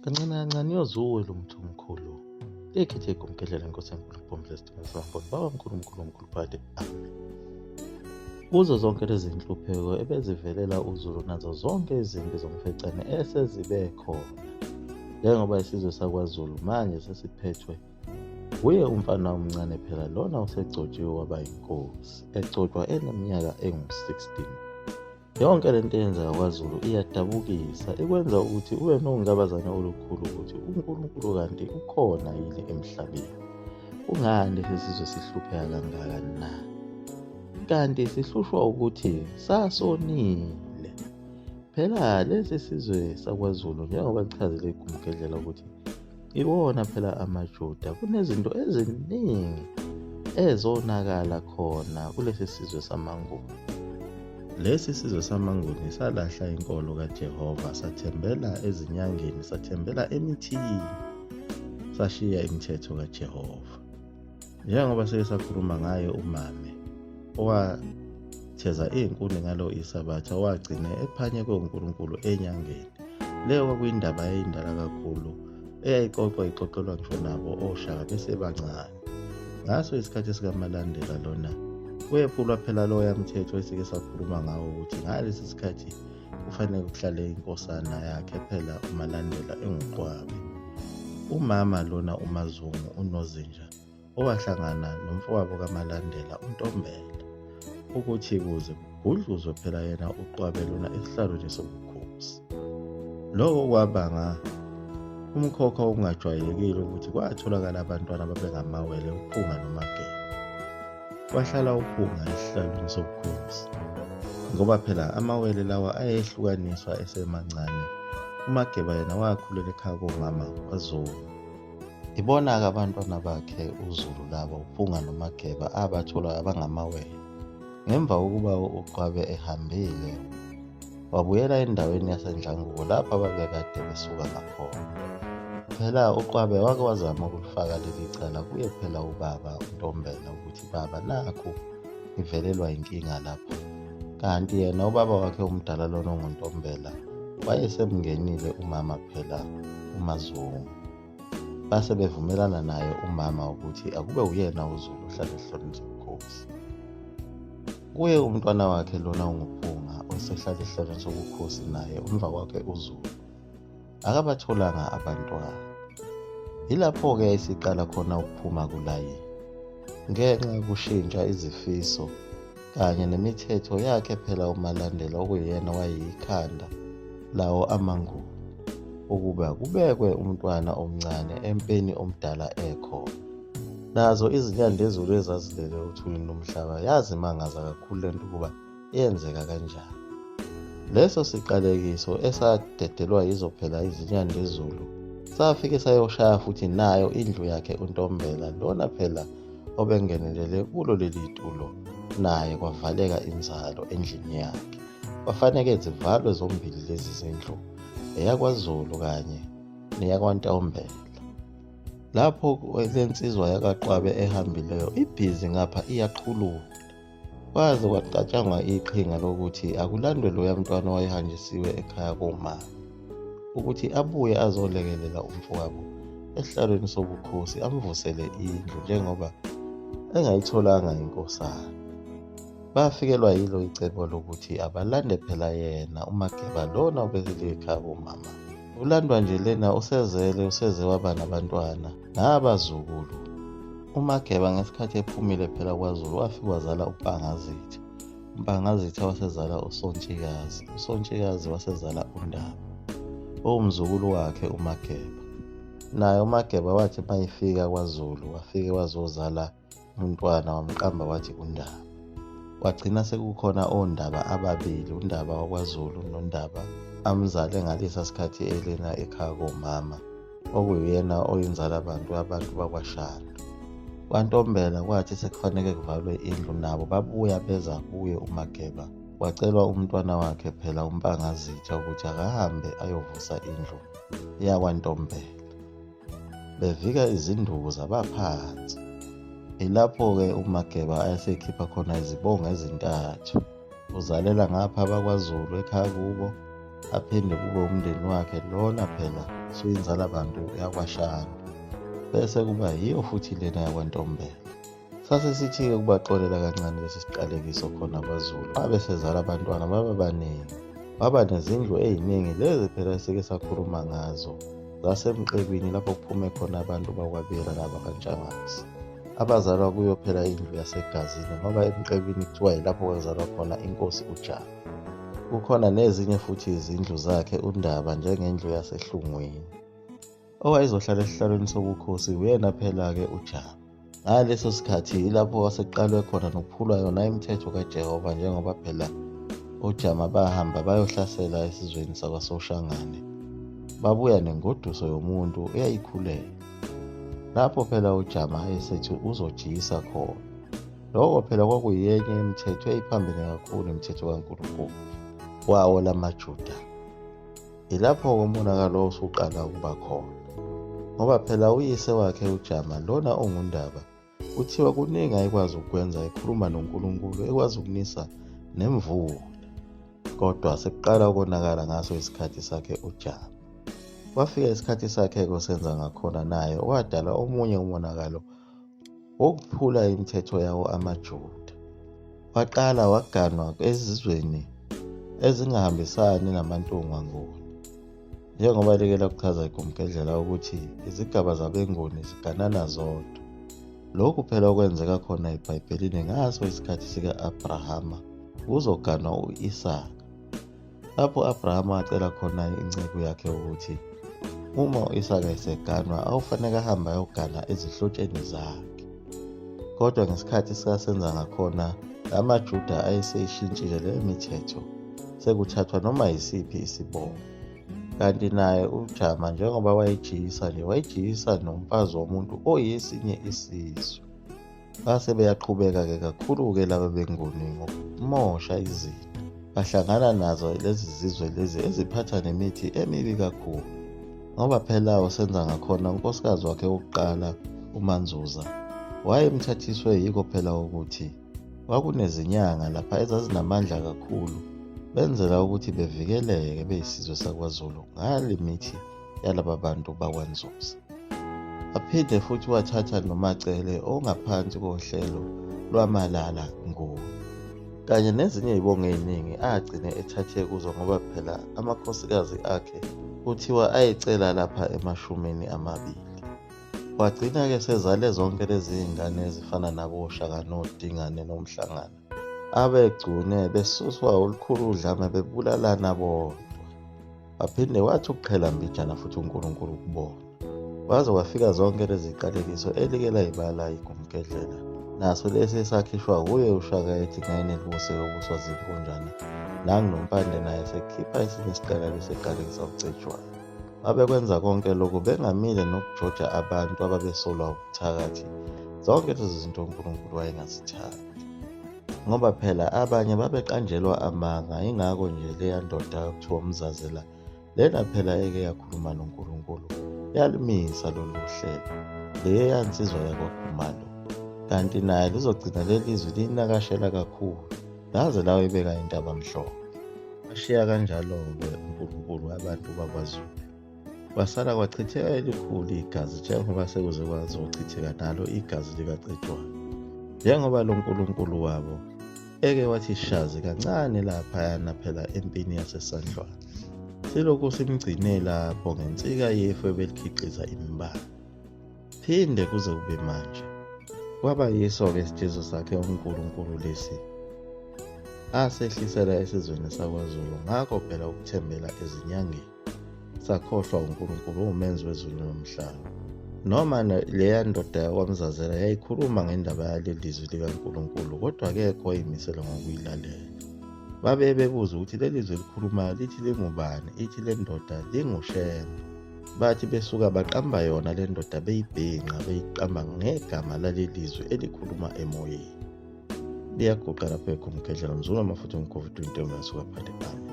Kancane kancane uyozuwela umuthi omkhulu. Likhithe igumkedlela lenkosi enkulu ibhombe lesitimela sikaMfolo baba mkhulu phakathi. Kuzo zonke lezi zinhlupheko ebezivelela uZulu nazo zonke izimpi zomfecane esezibe khona. Njengoba isizwe sakwaZulu manje sesiphethwe uye umfana omncane phela lona usegcotshiwe waba yinkosi, egcotshwa eneminyaka engu-16. Yonke lento eyenzeka kwaZulu iyadabukisa, ikwenza ukuthi ube nongabazane olukhulu ukuthi uNkulunkulu kanti ukhona yini emhlabeni. Kungani lesi sizwe sihlupheka kangaka na? Kanti sihlushwa ukuthi sasonile. Phela lesi sizwe sakwaZulu njengoba lichazele igumkedlela ukuthi iwona phela amaJuda, kunezinto eziningi ezonakala khona kulesi sizwe samaNguni. Lesi sizwe samaNguni salahla inkolo kaJehova, sathembela ezinyangeni, sathembela emithini, sashiya imithetho kaJehova. Njengoba sike sakhuluma ngayo umame owatheza iy'nkuni ngalo isabatha wagcine ephanye koNkulunkulu enyangeni. Leyo kwakuyindaba eyindala kakhulu ixoxelwa ngisho nabo oShaka besebancane. Ngaso isikhathi sikaMalandela lona kuyephulwa phela loya mthetho esike sakhuluma ngawo ukuthi ngalesi sikhathi kufanele kuhlale inkosana yakhe phela uMalandela enguqwabe. Umama lona uMazungu uNozinja owahlangana nomfowabo kaMalandela uNtombela ukuthi kuze kugudluzwe phela yena uqwabe lona esihlalweni sobukhosi. Lokho kwabanga umkhokha okungajwayelekile ukuthi kwatholakala abantwana babengamawele, uphunga noMageba. Kwahlala uphunga esihlalweni sobukhosi ngoba phela amawele lawa ayehlukaniswa esemancane. uMageba yena wakhulela ekhaya komama kwaZulu. Ibona-ke abantwana bakhe uZulu laba uphunga noMageba abathola abangamawele. Ngemva kokuba uqwabe ehambile wabuyela endaweni yaseNdlangubo lapho ababekade besuka ngakhona. Phela uqwabe wake wazama ukulifaka leli cala kuye phela ubaba uNtombela ukuthi baba nakhu ngivelelwa inkinga lapha. Kanti yena ubaba wakhe umdala lona onguNtombela wayesemngenile umama phela uMazungu. Base bevumelana naye umama ukuthi akube uyena uZulu ohlala esihlonini sobukhosi. Kuye umntwana wakhe lona onguphunga osehlala esihlonini sobukhosi naye umva kwakhe uZulu akabatholanga abantwana. Yilapho-ke isiqala khona ukuphuma kulayini ngenxa yokushintsha izifiso kanye nemithetho yakhe phela uMalandela okuyena wayikhanda lawo amaNguni ukuba kubekwe umntwana omncane empeni omdala ekhona. Nazo izinyandezulu ezazilele othulini lomhlaba yazimangaza kakhulu lento ukuba yenzeka kanjani. Leso siqalekiso esadedelwa yizo phela izinyandezulu safike sayoshaya futhi nayo indlu yakhe uNtombela lona phela obengenelele kulo leli tulo, naye kwavaleka inzalo endlini yakhe. Kwafaneke zivalwe zombili lezi zindlu, eyakwaZulu kanye neyakwaNtombela. Lapho lensizwa yakaqwabe ehambileyo ibhizi ngapha iyaqhulula. Kwaze kwacatshangwa iqhinga lokuthi akulandwe loya mntwana owayehanjisiwe ekhaya komama ukuthi abuye azolekelela umfowabo esihlalweni sobukhosi amvusele indlu njengoba engayitholanga inkosana. Bafikelwa yilo icebo lokuthi abalande phela yena uMageba lona obekele ekhaya komama. Ulandwa nje lena useze waba nabantwana nabazukulu. uMageba ngesikhathi ephumile phela kwaZulu wafika wazala uMpangazitha. uMpangazitha wasezala uSontshikazi, uSontshikazi wasezala uNdaba owumzukulu wakhe uMageba. Naye uMageba wathi mayefika kwaZulu wafike wazozala umntwana wamqamba wathi uNdaba. Wagcina sekukhona oNdaba ababili, uNdaba wakwaZulu noNdaba amzale ngalesa sikhathi elena ekhaya komama okuyena oyinzala abantu bakwaShanda. KwaNtombela kwathi sekufanele kuvalwe indlu nabo babuya beza kuye uMageba. Wacelwa umntwana wakhe phela uMpangazitha ukuthi akahambe ayovusa indlu yakwaNtombela. Bevika izinduku zabaphansi. Ilapho-ke uMageba ayesekhipha khona izibongo ezintathu. Uzalela ngapha bakwaZulu ekhaya kubo, aphinde kube umndeni wakhe lona phela suyinzala bantu yakwaShaka, bese kuba yiyo futhi lena yakwaNtombela. Sase sithi-ke kubaxolela kancane lesi siqalekiso khona kwaZulu. Abesezala abantwana baba baningi, waba nezindlu ey'ningi lezi phela sike sakhuluma ngazo zasemqebini lapho kuphume khona abantu bakwaBela nabakaNtshangase. Abazalwa kuyo phela indlu yaseGazini ngoba emqebini kuthiwa yilapho kwazalwa khona inkosi uJama. Kukhona nezinye futhi izindlu zakhe uNdaba njengendlu yaseHlungwini. Owayezohlala esihlalweni sobukhosi uyena phela-ke uJama. Ngaleso sikhathi ilapho waseqalwe khona nokuphulwa yona imithetho kaJehova njengoba phela uJama bahamba bayohlasela esizweni sakwaSoshangane. Babuya nengoduso yomuntu eyayikhulela. Lapho phela uJama esethi uzojiyisa khona. Lokho phela kwakuyenye imithetho eyiphambene kakhulu imithetho kaNkulunkulu wawo lamaJuda. Ilapho umonakalo osuqala ukuba khona. Ngoba phela uyise wakhe uJama lona onguNdaba kuthiwa kuningi ayekwazi ukwenza ekhuluma noNkulunkulu, ekwazi ukunisa nemvula. Kodwa sekuqala ukonakala ngaso isikhathi sakhe uJama. Kwafika isikhathi sakhe kosenza ngakhona naye wadala omunye umonakalo wokuphula imithetho yawo amaJuda. Waqala waganwa ezizweni ezingahambisani namantongwangoni. Njengoba like lakuchaza iGumgedlela ukuthi izigaba zabengoni ziganana zodwa. Lokhu phela okwenzeka khona eBhayibhelini ngaso isikhathi sika-Abrahama kuzoganwa u-Isaka. Lapho u-Abrahama wacela khona inceku yakhe ukuthi uma u-Isaka eseganwa awufanele ahambe ayogana ezihlotsheni zakhe. Kodwa ngesikhathi sikasenza ngakhona amaJuda ayeseyishintshile le mithetho, sekuthathwa noma yisiphi isibongo. Kanti naye uJama njengoba wayejiyisa nomfazi womuntu oyesinye isizwe. Base beyaqhubeka-ke kakhulu-ke laba bengoni ngokumosha izinto. Bahlangana nazo lezi zizwe lezi eziphatha nemithi emibi kakhulu. Ngoba phela usenza ngakhona unkosikazi wakhe wokuqala uManzuza wayemthathiswe yiko phela ukuthi kwakunezinyanga lapha ezazinamandla kakhulu, benzela ukuthi bevikeleke beyisizwe sakwaZulu ngale mithi yalaba bantu bakwaNzuza. Aphinde futhi wathatha nomacele ongaphansi kohlelo lwaMalala Nguni kanye nezinye izibongo eziningi agcine ethathe kuzo ngoba phela amakhosikazi akhe kuthiwa ayecela lapha ema-20. Wagcina-ke sezale zonke lezi zingane ezifana naboShaka noDingane noMhlangana. Abegcune besuswa olukhulu udlame bebulalana bodwa. Waphinde wathi ukuqhela mbijana futhi uNkulunkulu kubona. Waze wafika zonke lezi ziqalekiso elike layibala iGumgedlela. Naso lesi esakhishwa kuye uShaka eDingane elibuse obuswa zinkonjane. NanguNompande naye sekhipha esinye isiqalekiso eqalekisa uCetshwayo. Babekwenza konke lokhu bengamile nokujoja abantu ababesolwa ubuthakathi. Zonke lezi zinto uNkulunkulu wayengazithandi. Ngoba phela abanye babeqanjelwa amanga, ingakho nje leya ndoda kuthiwa uMzazela lena phela eke yakhuluma noNkulunkulu yalimisa lolu hlelo le yansizwa yakwaKhumalo. Kanti naye lizogcina lelizwi linakashela kakhulu laze lawebeka intaba mhlophe. Bashiya kanjalo-ke uNkulunkulu abantu bakwaZulu. Kwasala kwachitheka elikhulu igazi njengoba sekuze kwazi ukuchitheka nalo igazi likaCetshwayo. Njengoba lo nkulunkulu wabo eke wathi shazi kancane laphayana phela empini yaseSandlwane. Silokhu simgcine lapho ngensika yefu ebelikhiqiza imbala. Phinde kuze kube manje. Kwaba yiso-ke isitshizo sakhe uNkulunkulu lesi asehlisela esizweni sakwaZulu, ngakho phela ukuthembela ezinyangeni. Sakhohlwa uNkulunkulu umenzi wezulu nomhlaba. Noma leya ndoda yakwaMzazela yayikhuluma ngendaba yalelizwi likaNkulunkulu, kodwa akekho wayimisela ngokuyilalela. Babe bebuza ukuthi lelizwi likhulumayo lithi lingubani, ithi le ndoda linguShembe. Bathi besuka baqamba yona le ndoda beyibhenqa, beyiqamba ngegama lalelizwi elikhuluma emoyeni. Liyaguqa lapho eGumgedlela, Mzulu amafutha uNkovu 20 ngasuka phakathi.